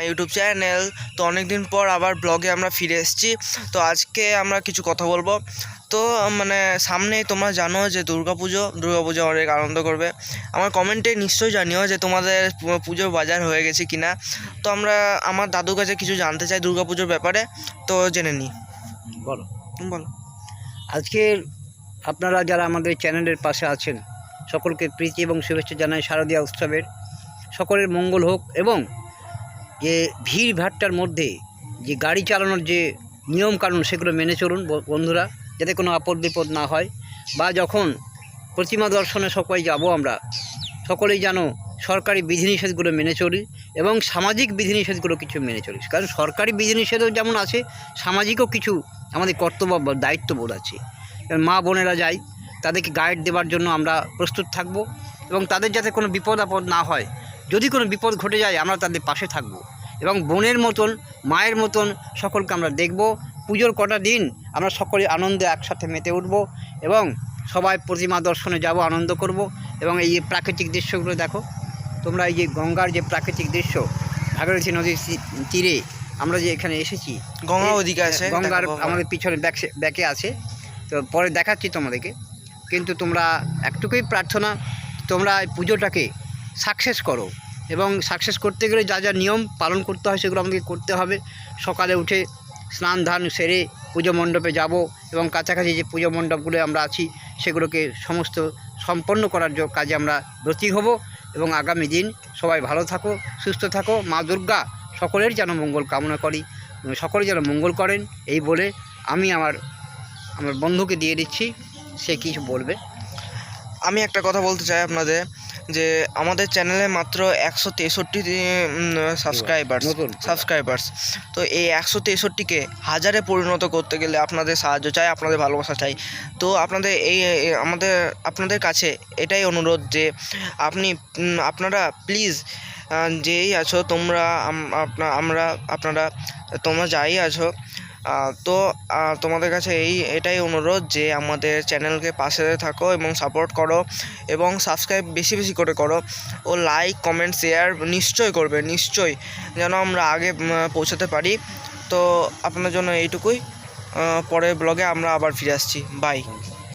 My YouTube channel. তো অনেক দিন পর আবার ব্লগে আমরা ফিরে এসেছি। তো আজকে আমরা কিছু কথা বলবো। তো মানে সামনেই তোমরা জানো যে দুর্গাপুজো অনেক আনন্দ করবে। আমার কমেন্টে নিশ্চয়ই জানিও যে তোমাদের পুজোর বাজার হয়ে গেছে কি না। তো আমরা আমার দাদুর কাছে কিছু জানতে চাই দুর্গাপুজোর ব্যাপারে, তো জেনে নিই। বলো বলো। আজকের আপনারা যারা আমাদের চ্যানেলের পাশে আছেন সকলকে প্রীতি এবং শুভেচ্ছা জানাই শারদীয়া উৎসবের। সকলের মঙ্গল হোক এবং যে ভিড় ভাট্টার মধ্যে যে গাড়ি চালানোর যে নিয়মকানুন সেগুলো মেনে চলুন বন্ধুরা, যাতে কোনো আপদ বিপদ না হয়। বা যখন প্রতিমা দর্শনে সকলেই যাব আমরা, সকলেই যেন সরকারি বিধিনিষেধগুলো মেনে চলি এবং সামাজিক বিধিনিষেধগুলো কিছু মেনে চলি। কারণ সরকারি বিধিনিষেধও যেমন আছে, সামাজিকও কিছু আমাদের কর্তব্য বা দায়িত্ববোধ আছে। মা বোনেরা যায়, তাদেরকে গাইড দেওয়ার জন্য আমরা প্রস্তুত থাকব এবং তাদের যাতে কোনো বিপদ আপদ না হয়, যদি কোনো বিপদ ঘটে যায় আমরা তাদের পাশে থাকব এবং বোনের মতন মায়ের মতন সকলকে আমরা দেখব। পুজোর কটা দিন আমরা সকলে আনন্দে একসাথে মেতে উঠব এবং সবাই প্রতিমা দর্শনে যাব, আনন্দ করব। এবং এই যে প্রাকৃতিক দৃশ্যগুলো দেখো তোমরা, এই যে গঙ্গার যে প্রাকৃতিক দৃশ্য, ভাগীরথী নদীর তীরে আমরা যে এখানে এসেছি, গঙ্গা ওদিকে আছে, গঙ্গার আমাদের পিছনে ব্যাকে আছে, তো পরে দেখাচ্ছি তোমাদেরকে। কিন্তু তোমরা একটুকুই প্রার্থনা, তোমরা এই পুজোটাকে সাকসেস করো এবং সাকসেস করতে গেলে যা যা নিয়ম পালন করতে হয় সেগুলো আমাদেরকে করতে হবে। সকালে উঠে স্নান ধান সেরে পুজো মণ্ডপে যাব এবং কাছাকাছি যে পুজো মণ্ডপগুলো আমরা আছি সেগুলোকে সমস্ত সম্পন্ন করার কাজে আমরা ব্রতী হব। এবং আগামী দিন সবাই ভালো থাকো, সুস্থ থাকো। মা দুর্গা সকলের যেন মঙ্গল কামনা করি, সকলে যেন মঙ্গল করেন। এই বলে আমি আমার বন্ধুকে দিয়ে দিচ্ছি, সে কিছু বলবে। আমি একটা কথা বলতে চাই আপনাদের, যে আমাদের চ্যানেলে মাত্র 163 সাবস্ক্রাইবার্স। তো এই 163কে হাজারে পরিণত করতে গেলে আপনাদের সাহায্য চাই, আপনাদের ভালোবাসা চাই। তো আপনাদের কাছে এটাই অনুরোধ যে আপনারা প্লিজ যেই আছো তোমরা, তোমরা যাই আছো, তো তোমাদের কাছে এটাই অনুরোধ যে আমাদের চ্যানেলকে পাশে থাকো এবং সাপোর্ট করো এবং সাবস্ক্রাইব বেশি বেশি করে করো ও লাইক কমেন্ট শেয়ার নিশ্চয়ই করবে, নিশ্চয়ই, যেন আমরা আগে পৌঁছাতে পারি। তো আপনাদের জন্য এইটুকুই। পরের ব্লগে আমরা আবার ফিরে আসছি। বাই।